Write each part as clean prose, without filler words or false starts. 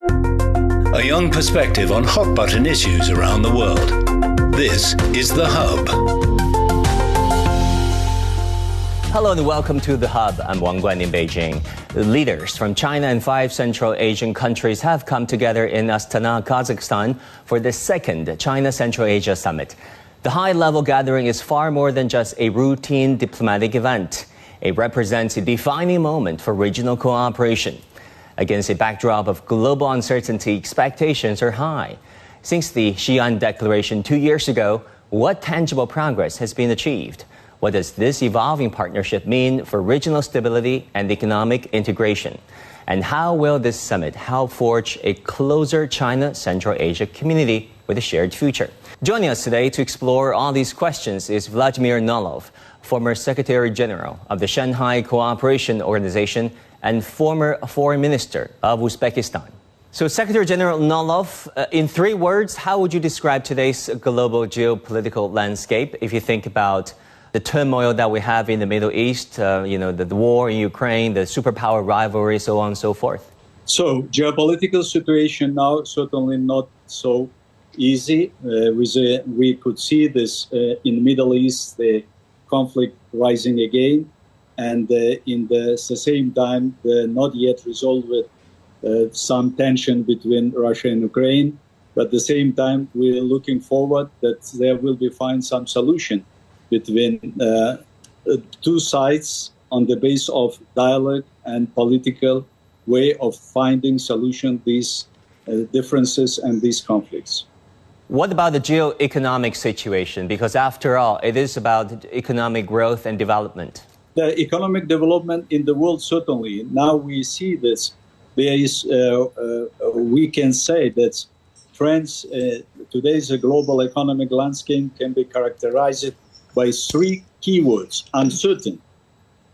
A young perspective on hot-button issues around the world. This is The Hub. Hello and welcome to The Hub. I'm Wang Guan in Beijing. Leaders from China and 5 Central Asian countries have come together in Astana, Kazakhstan for the second China-Central Asia Summit. The high-level gathering is far more than just a routine diplomatic event. It represents a defining moment for regional cooperation. Against a backdrop of global uncertainty, expectations are high. Since the Xi'an Declaration 2 years ago, what tangible progress has been achieved? What does this evolving partnership mean for regional stability and economic integration? And how will this summit help forge a closer China-Central Asia community with a shared future? Joining us today to explore all these questions is Vladimir Nolov, former Secretary General of the Shanghai Cooperation Organization and former Foreign Minister of Uzbekistan. So, Secretary General Nolov, in 3 words, how would you describe today's global geopolitical landscape if you think about the turmoil that we have in the Middle East, the war in Ukraine, the superpower rivalry, so on and so forth? So, geopolitical situation now certainly not so easy. We could see this in the Middle East, the conflict rising again, and in the same time, not yet resolved with some tension between Russia and Ukraine. But at the same time, we're looking forward that there will be find some solution between 2 sides on the base of dialogue and political way of finding solution these differences and these conflicts. What about the geo-economic situation? Because after all, it is about economic growth and development. The economic development in the world, certainly. Now we see this. There is, we can say that trends, today's global economic landscape can be characterized by 3 keywords: uncertain,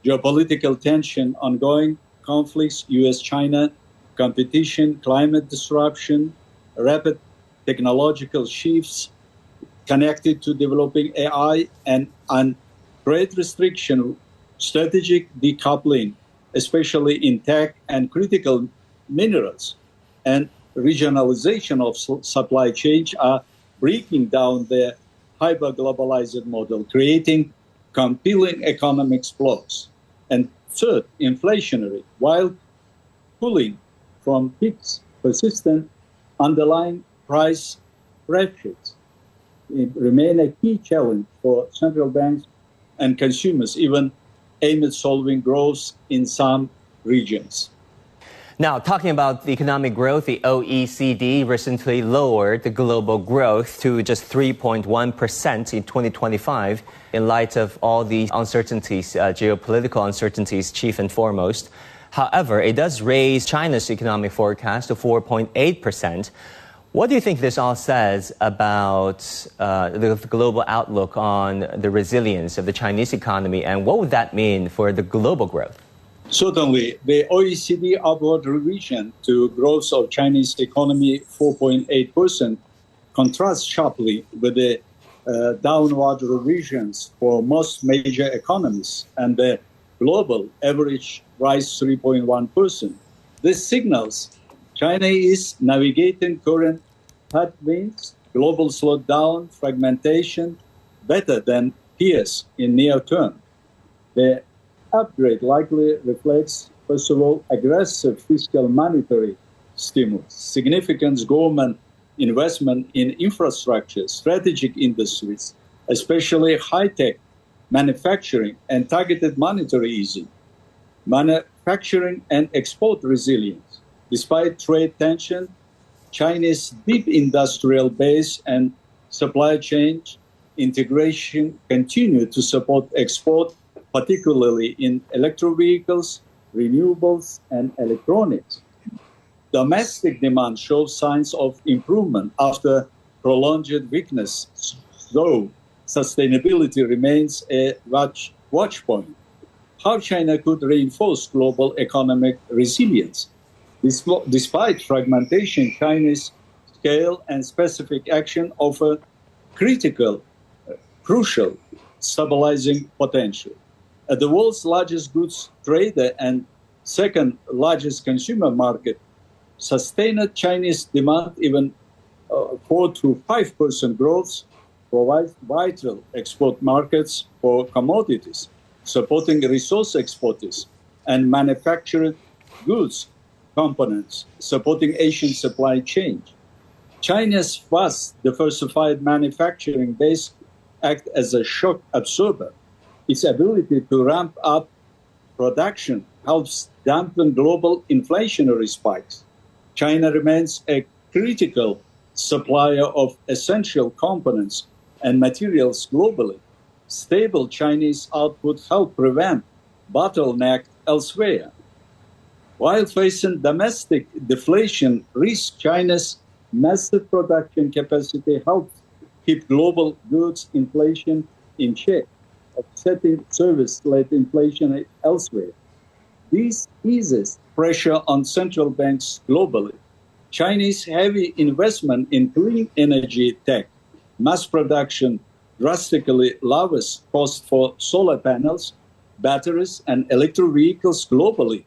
geopolitical tension, ongoing conflicts, US-China competition, climate disruption, rapid technological shifts connected to developing AI, and trade restriction, strategic decoupling, especially in tech and critical minerals, and regionalization of supply chains are breaking down the hyper-globalized model, creating compelling economic blocks. And third, inflationary, while pulling from peaks, persistent underlying price pressures remain a key challenge for central banks and consumers, even amid solving growth in some regions. Now, talking about the economic growth, the OECD recently lowered the global growth to just 3.1% in 2025 in light of all these uncertainties, geopolitical uncertainties, chief and foremost. However, it does raise China's economic forecast to 4.8%. What do you think this all says about the global outlook on the resilience of the Chinese economy, and what would that mean for the global growth? Certainly, the OECD upward revision to growth of Chinese economy 4.8% contrasts sharply with the downward revisions for most major economies, and the global average rise 3.1%. This signals China is navigating current headwinds, global slowdown, fragmentation, better than peers in near term. The upgrade likely reflects, first of all, aggressive fiscal monetary stimulus, significant government investment in infrastructure, strategic industries, especially high-tech manufacturing, and targeted monetary easing, manufacturing and export resilience. Despite trade tension, China's deep industrial base and supply chain integration continue to support export, particularly in electric vehicles, renewables, and electronics. Domestic demand shows signs of improvement after prolonged weakness, though sustainability remains a watch point. How China could reinforce global economic resilience. Despite fragmentation, China's scale and specific action offer crucial stabilizing potential. As the world's largest goods trader and second largest consumer market, Sustained Chinese demand, even 4 to 5% growth, provides vital export markets for commodities, supporting resource exporters and manufactured goods components, supporting Asian supply chain. China's vast diversified manufacturing base acts as a shock absorber. Its ability to ramp up production helps dampen global inflationary spikes. China remains a critical supplier of essential components and materials globally. Stable Chinese output helps prevent bottlenecks elsewhere. While facing domestic deflation risk, China's massive production capacity helps keep global goods inflation in check, offsetting service-led inflation elsewhere. This eases pressure on central banks globally. Chinese heavy investment in clean energy tech, mass production drastically lowers cost for solar panels, batteries, and electric vehicles globally,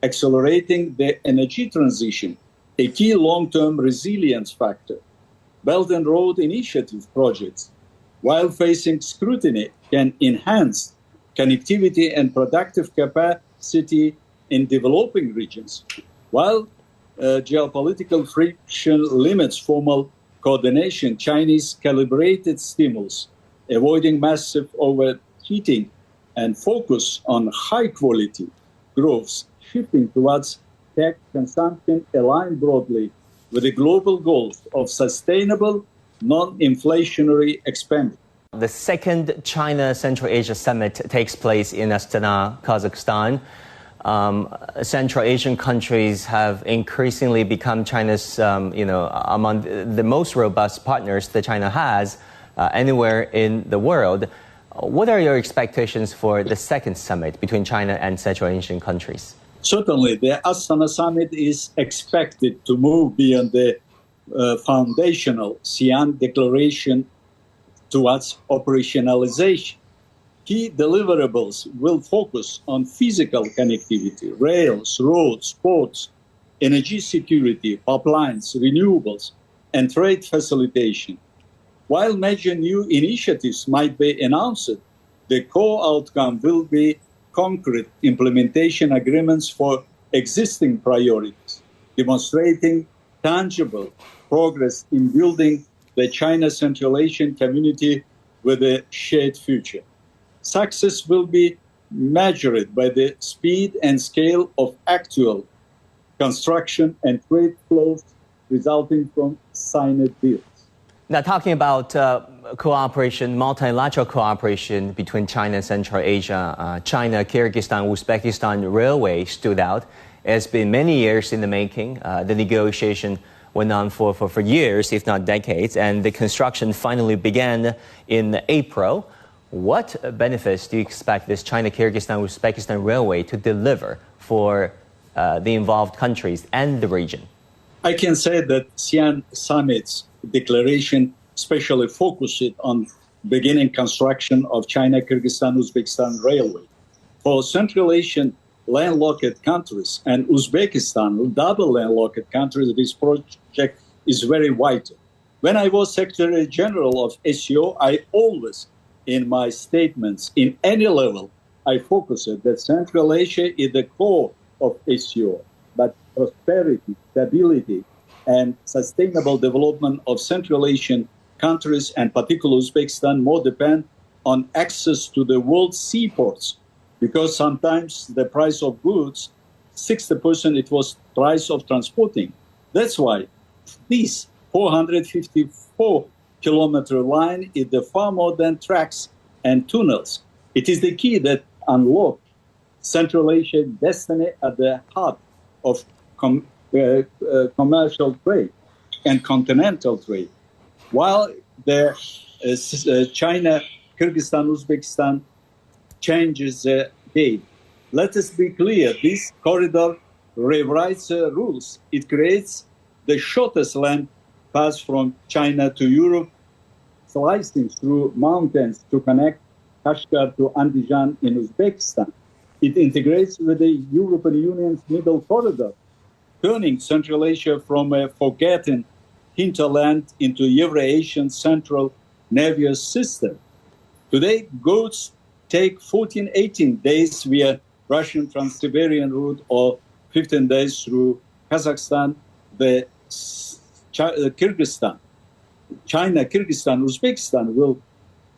accelerating the energy transition, a key long-term resilience factor. Belt and Road Initiative projects, while facing scrutiny, can enhance connectivity and productive capacity in developing regions, while geopolitical friction limits formal coordination. Chinese calibrated stimulus, avoiding massive overheating and focus on high-quality growth, shifting towards tech consumption aligned broadly with the global goals of sustainable, non-inflationary expansion. The second China Central Asia Summit takes place in Astana, Kazakhstan. Central Asian countries have increasingly become China's, among the most robust partners that China has anywhere in the world. What are your expectations for the second summit between China and Central Asian countries? Certainly, the Astana summit is expected to move beyond the foundational Xi'an Declaration towards operationalization. Key deliverables will focus on physical connectivity, rails, roads, ports, energy security, pipelines, renewables, and trade facilitation. While major new initiatives might be announced, the core outcome will be concrete implementation agreements for existing priorities, demonstrating tangible progress in building the China Central Asian community with a shared future. Success will be measured by the speed and scale of actual construction and trade flows resulting from signed deals. Now, talking about cooperation, multilateral cooperation between China and Central Asia, China, Kyrgyzstan, Uzbekistan railway stood out. It's been many years in the making. The negotiation went on for years, if not decades, and the construction finally began in April. What benefits do you expect this China, Kyrgyzstan, Uzbekistan railway to deliver for the involved countries and the region? I can say that Xi'an Summit's declaration especially focused on beginning construction of China, Kyrgyzstan, Uzbekistan railway. For Central Asian landlocked countries and Uzbekistan, double landlocked countries, this project is very vital. When I was Secretary General of SCO, I always, in my statements, in any level, I focused that Central Asia is the core of SCO, but prosperity, stability, and sustainable development of Central Asian countries, and particularly Uzbekistan, more depend on access to the world's seaports, because sometimes the price of goods, 60% it was price of transporting. That's why this 454-kilometer line is the far more than tracks and tunnels. It is the key that unlocks Central Asian destiny at the heart of commercial trade and continental trade. While the China, Kyrgyzstan, Uzbekistan changes the game, let us be clear, this corridor rewrites rules. It creates the shortest land path from China to Europe, slicing through mountains to connect Kashgar to Andijan in Uzbekistan. It integrates with the European Union's middle corridor, turning Central Asia from a forgotten hinterland into Euro-Asian central nervous system. Today, goods take 14, 18 days via Russian Trans-Siberian route or 15 days through Kazakhstan, Kyrgyzstan. China, Kyrgyzstan, Uzbekistan will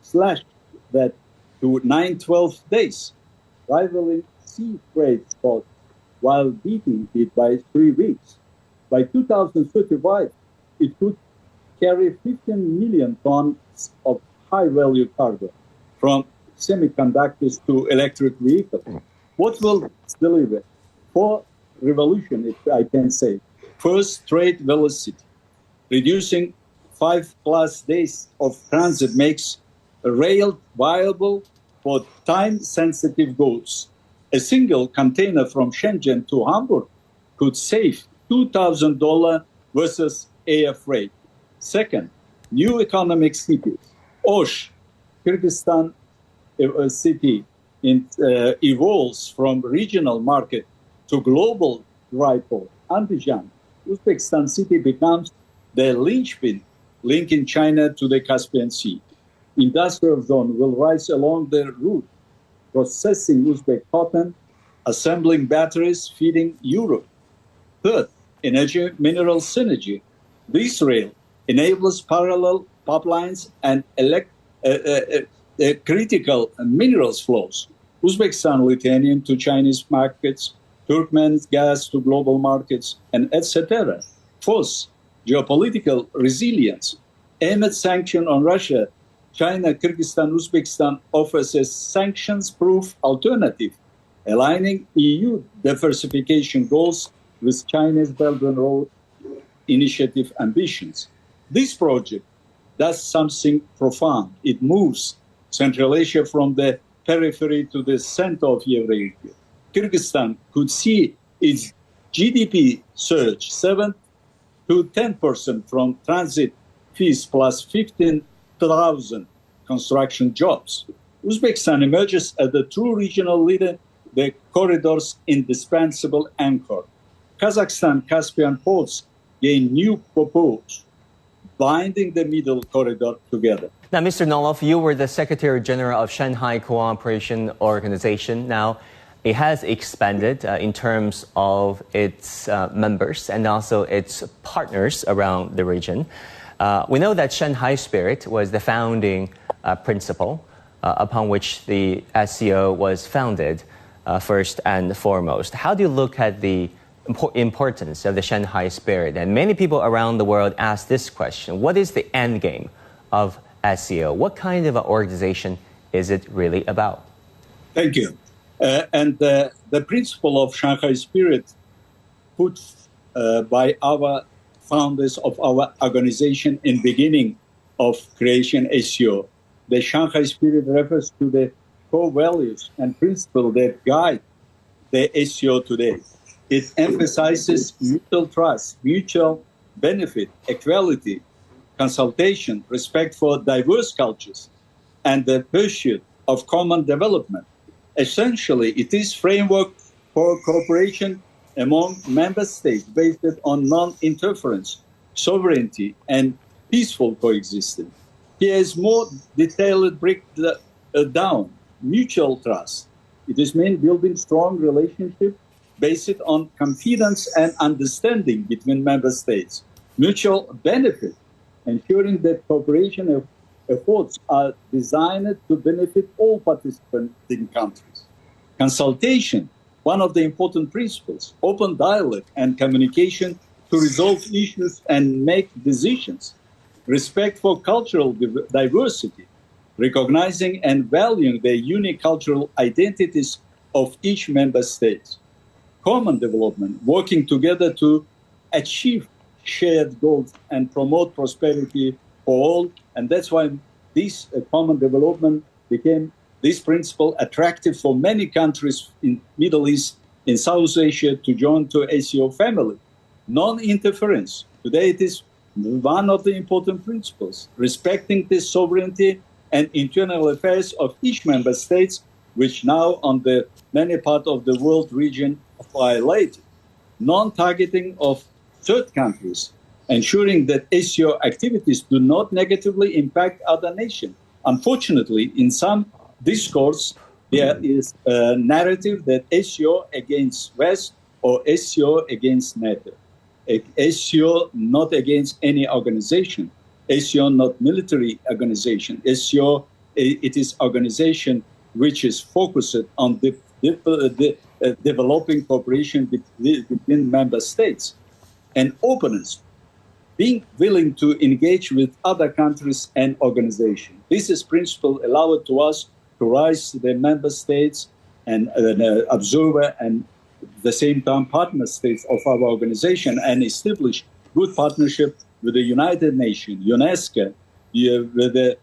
slash that to 9, 12 days, rivaling sea freight spots while beating it by 3 weeks. By 2035, it could carry 15 million tons of high-value cargo, from semiconductors to electric vehicles. What will this deliver? 4 revolutions, if I can say. First, trade velocity. Reducing 5+ days of transit makes rail viable for time-sensitive goods. A single container from Shenzhen to Hamburg could save $2,000 versus air freight. Second, new economic cities. Osh, Kyrgyzstan city, evolves from regional market to global dry port. Andijan, Uzbekistan city, becomes the linchpin linking China to the Caspian Sea. Industrial zone will rise along the route, processing Uzbek cotton, assembling batteries, feeding Europe. Third, energy mineral synergy. This rail enables parallel pipelines and critical minerals flows. Uzbekistan lithium to Chinese markets, Turkmen gas to global markets, and etc. Fourth, geopolitical resilience. Amid sanction on Russia, China, Kyrgyzstan, Uzbekistan offers a sanctions-proof alternative, aligning EU diversification goals with China's Belt and Road Initiative ambitions. This project does something profound. It moves Central Asia from the periphery to the center of Eurasia. Kyrgyzstan could see its GDP surge 7 to 10% from transit fees plus 15,000 construction jobs. Uzbekistan emerges as the true regional leader, the corridor's indispensable anchor. Kazakhstan Caspian ports gain new purpose, binding the middle corridor together. Now, Mr. Nolov, you were the Secretary General of Shanghai Cooperation Organization. Now, it has expanded in terms of its members and also its partners around the region. We know that Shanghai Spirit was the founding principle upon which the SCO was founded first and foremost. How do you look at the importance of the Shanghai Spirit? And many people around the world ask this question: what is the end game of SCO? What kind of an organization is it really about? Thank you. The principle of Shanghai Spirit put by our founders of our organization in beginning of creation SCO. The Shanghai Spirit refers to the core values and principles that guide the SCO today. It emphasizes mutual trust, mutual benefit, equality, consultation, respect for diverse cultures, and the pursuit of common development. Essentially, it is framework for cooperation among member states based on non-interference, sovereignty, and peaceful coexistence. Here is more detailed breakdown. Mutual trust. It is mean building strong relationship based on confidence and understanding between member states. Mutual benefit, ensuring that cooperation efforts are designed to benefit all participating countries. Consultation, one of the important principles, open dialogue and communication to resolve issues and make decisions. Respect for cultural diversity, recognizing and valuing the unique cultural identities of each member state. Common development, working together to achieve shared goals and promote prosperity for all. And that's why this common development became this principle attractive for many countries in Middle East, in South Asia to join to SCO family. Non-interference. Today it is one of the important principles, respecting the sovereignty and internal affairs of each member states, which now on the many part of the world region are violated. non-targeting of third countries, ensuring that SCO activities do not negatively impact other nations. Unfortunately, in some discourse, there is a narrative that SCO against West or SCO against NATO. SCO not against any organization. SCO not military organization. SCO, it is organization which is focused on developing cooperation between member states and openness, being willing to engage with other countries and organizations. This is principle allowed to us to rise to the member states and observer and at the same time partner states of our organization and establish good partnership with the United Nations, UNESCO, with the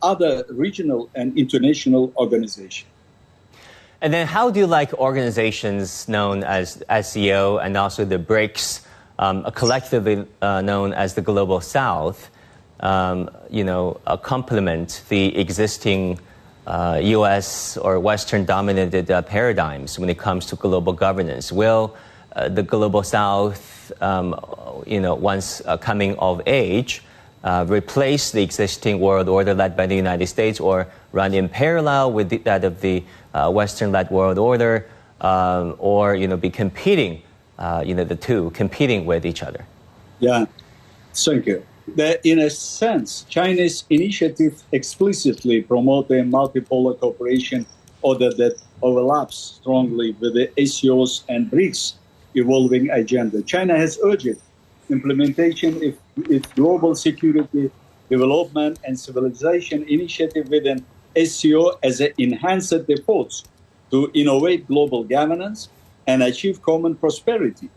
other regional and international organizations. And then how do you like organizations known as SCO and also the BRICS, collectively known as the Global South, complement the existing U.S. or Western-dominated paradigms when it comes to global governance? Will the Global South, once coming of age, replace the existing world order led by the United States or run in parallel with that of the Western-led world order, or be competing, the two competing with each other? Yeah, thank you. In a sense, China's initiative explicitly promote a multipolar cooperation order that overlaps strongly with the SCO's and BRICS evolving agenda. China has urged implementation of its global security, development, and civilization initiative within SCO as an enhanced efforts to innovate global governance and achieve common prosperity.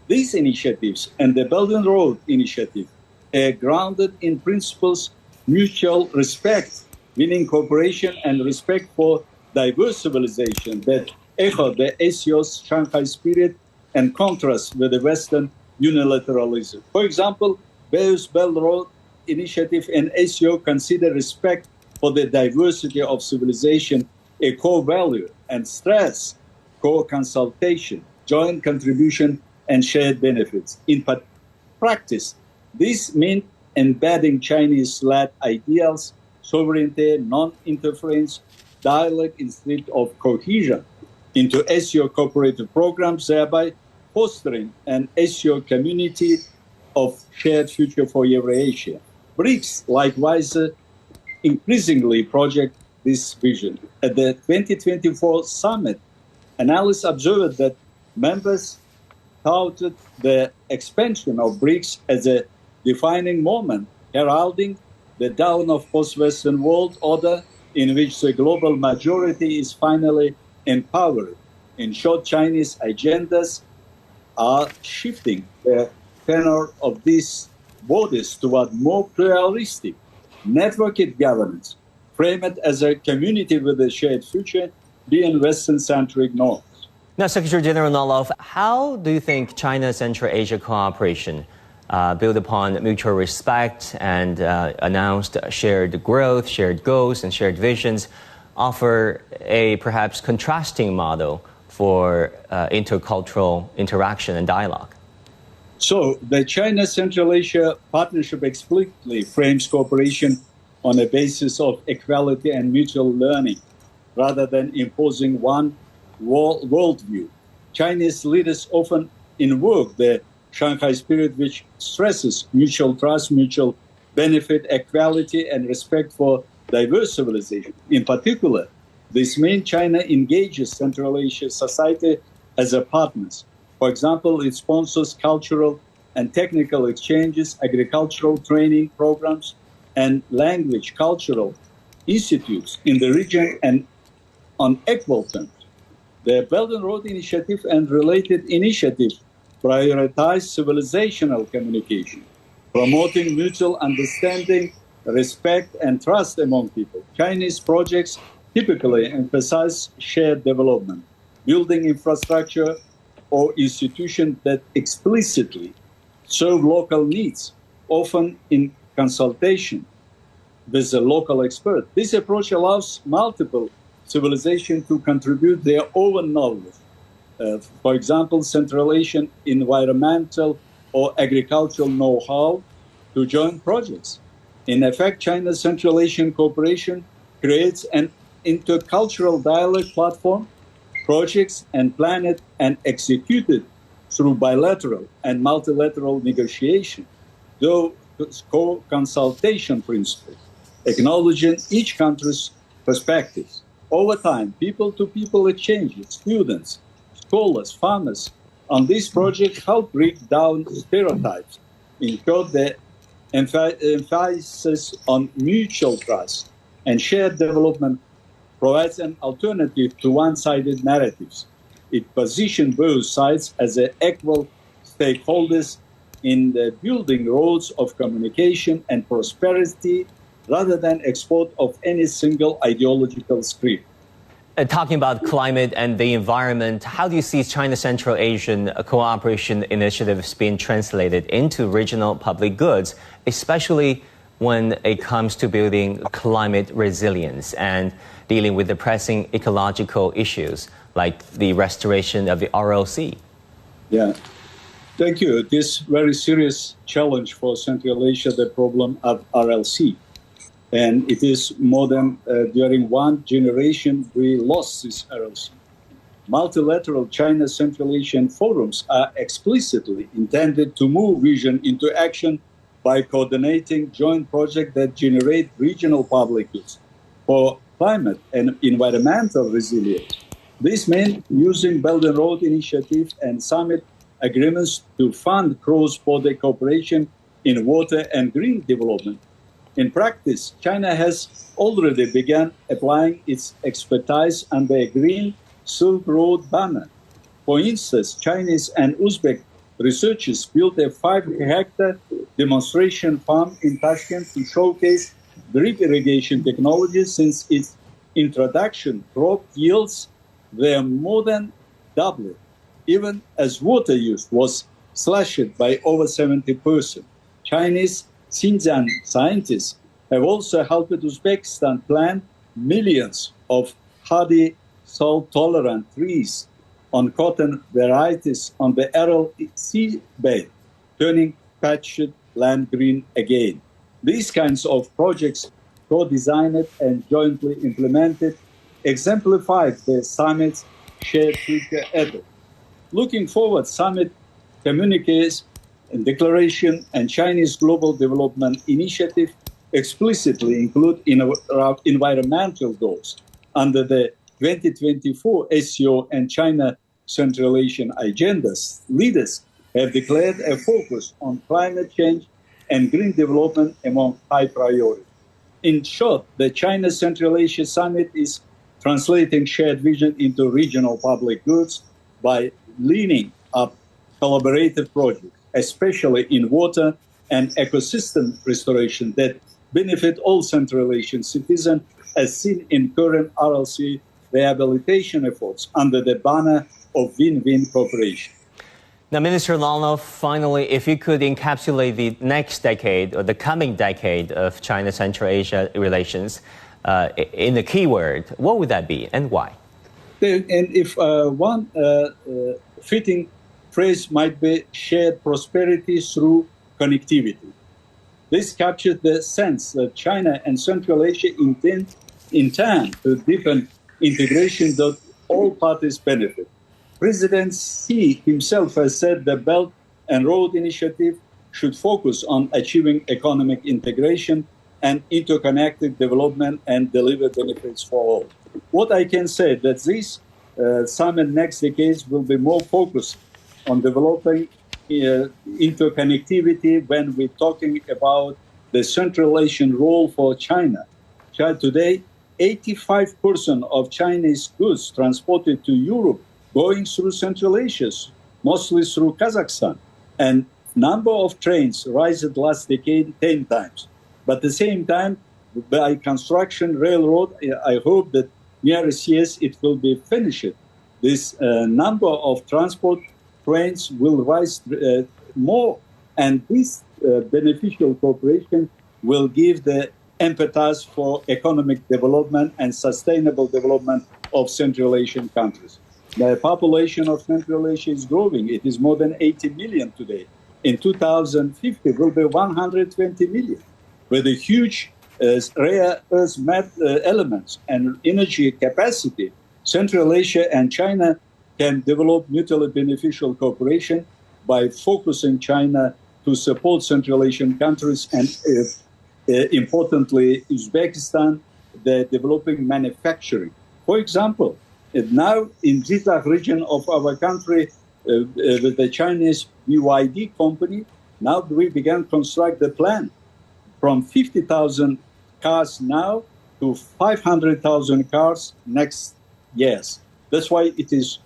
These initiatives and the Belt and Road Initiative are grounded in principles mutual respect, meaning cooperation and respect for diverse civilization that echo the SCO's Shanghai spirit and contrast with the Western unilateralism. For example, various Belt and Road Initiative and SCO consider respect for the diversity of civilization a core value and stress core consultation, joint contribution, and shared benefits. In practice, this means embedding Chinese-led ideals, sovereignty, non-interference, dialogue instead of cohesion into SCO cooperative programs, thereby fostering an SCO community of shared future for Eurasia. BRICS, likewise, increasingly project this vision. At the 2024 summit, analysts observed that members touted the expansion of BRICS as a defining moment, heralding the dawn of post-Western world order in which the global majority is finally empowered. In short, Chinese agendas are shifting the tenor of these borders toward more pluralistic, networked governance, framed as a community with a shared future, being Western-centric norms. Now, Secretary General Nolov, how do you think China-Central Asia cooperation, built upon mutual respect and announced shared growth, shared goals, and shared visions, offer a perhaps contrasting model for intercultural interaction and dialogue? So, the China-Central Asia Partnership explicitly frames cooperation on a basis of equality and mutual learning, rather than imposing one worldview. Chinese leaders often invoke the Shanghai spirit, which stresses mutual trust, mutual benefit, equality, and respect for diverse civilization. In particular, this means China engages Central Asia society as a partner. For example, it sponsors cultural and technical exchanges, agricultural training programs, and language cultural institutes in the region and on equal terms. The Belt and Road Initiative and related initiatives prioritize civilizational communication, promoting mutual understanding, respect, and trust among people. Chinese projects typically emphasize shared development, building infrastructure or institutions that explicitly serve local needs, often in consultation with a local expert. This approach allows multiple civilizations to contribute their own knowledge For example, Central Asian environmental or agricultural know-how to joint projects. In effect, China's Central Asian cooperation creates an intercultural dialogue platform, projects and planned and executed through bilateral and multilateral negotiation, though co-consultation principles, acknowledging each country's perspectives. Over time, people-to-people exchanges, students, scholars, farmers on this project help break down stereotypes, ensure the emphasis on mutual trust and shared development provides an alternative to one-sided narratives. It positions both sides as equal stakeholders in the building roads of communication and prosperity rather than export of any single ideological script. Talking about climate and the environment, how do you see China Central Asian cooperation initiatives being translated into regional public goods, especially when it comes to building climate resilience and dealing with the pressing ecological issues like the restoration of the RLC? Yeah, thank you. This very serious challenge for Central Asia, the problem of RLC. And it is more than during one generation we lost this RLC. Multilateral China Central Asian forums are explicitly intended to move vision into action by coordinating joint projects that generate regional public goods for climate and environmental resilience. This means using Belt and Road Initiative and summit agreements to fund cross-border cooperation in water and green development. In practice, China has already begun applying its expertise under a Green Silk Road banner. For instance, Chinese and Uzbek researchers built a 5-hectare demonstration farm in Tashkent to showcase drip irrigation technology. Since its introduction, crop yields were more than doubled, even as water use was slashed by over 70%. Chinese Xi'an scientists have also helped Uzbekistan plant millions of hardy, salt-tolerant trees on cotton varieties on the Aral Sea bed, turning patched land green again. These kinds of projects, co-designed and jointly implemented, exemplified the summit's shared future ethic. Looking forward, summit communiques and declaration and Chinese Global Development Initiative explicitly include environmental goals under the 2024 SCO and China Central Asian agendas. Leaders have declared a focus on climate change and green development among high priorities. In short, the China Central Asia Summit is translating shared vision into regional public goods by leaning up collaborative projects, especially in water and ecosystem restoration that benefit all Central Asian citizens, as seen in current RLC rehabilitation efforts under the banner of win-win cooperation. Now, Minister Lalnov, finally, if you could encapsulate the next decade or the coming decade of China-Central Asia relations in a keyword, what would that be and why? And if one fitting phrase might be shared prosperity through connectivity. This captures the sense that China and Central Asia intend to deepen integration that all parties benefit. President Xi himself has said the Belt and Road Initiative should focus on achieving economic integration and interconnected development and deliver benefits for all. What I can say that this summit next decades will be more focused on developing interconnectivity when we're talking about the Central Asian role for China. Today, 85% of Chinese goods transported to Europe going through Central Asia, mostly through Kazakhstan. And number of trains rised last decade 10 times. But at the same time, by construction railroad, I hope that nearest years it will be finished. This number of transport trains will rise more. And this beneficial cooperation will give the impetus for economic development and sustainable development of Central Asian countries. The population of Central Asia is growing. It is more than 80 million today. In 2050, it will be 120 million, with a huge rare earth elements and energy capacity. Central Asia and China can develop mutually beneficial cooperation by focusing China to support Central Asian countries and, importantly, Uzbekistan, the developing manufacturing. For example, now in Zizag region of our country, with the Chinese BYD company, now we began to construct the plant from 50,000 cars now to 500,000 cars next years. That's why it is,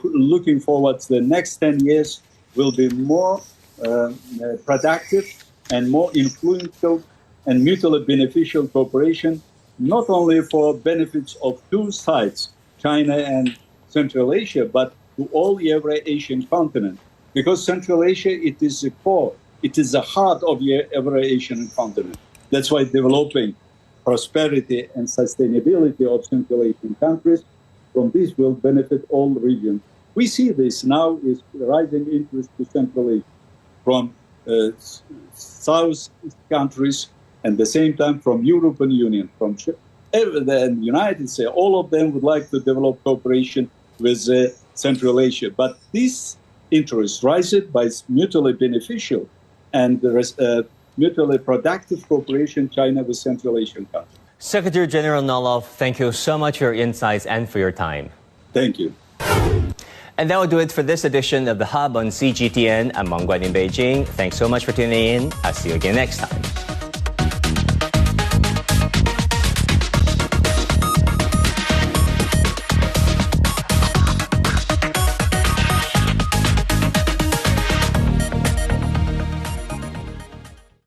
looking forward to the next 10 years will be more productive and more influential and mutually beneficial cooperation, not only for benefits of two sides, China and Central Asia, but to all the Euro-Asian continent. Because Central Asia, it is the core, it is the heart of the Euro-Asian continent. That's why developing prosperity and sustainability of Central Asian countries, from this will benefit all regions. We see this now is rising interest to Central Asia from South countries, and at the same time from European Union, from the United States. All of them would like to develop cooperation with Central Asia. But this interest rises by mutually beneficial and mutually productive cooperation China with Central Asian countries. Secretary General Nolov, thank you so much for your insights and for your time. Thank you. And that will do it for this edition of The Hub on CGTN. I'm Wang Guan in Beijing. Thanks so much for tuning in. I'll see you again next time.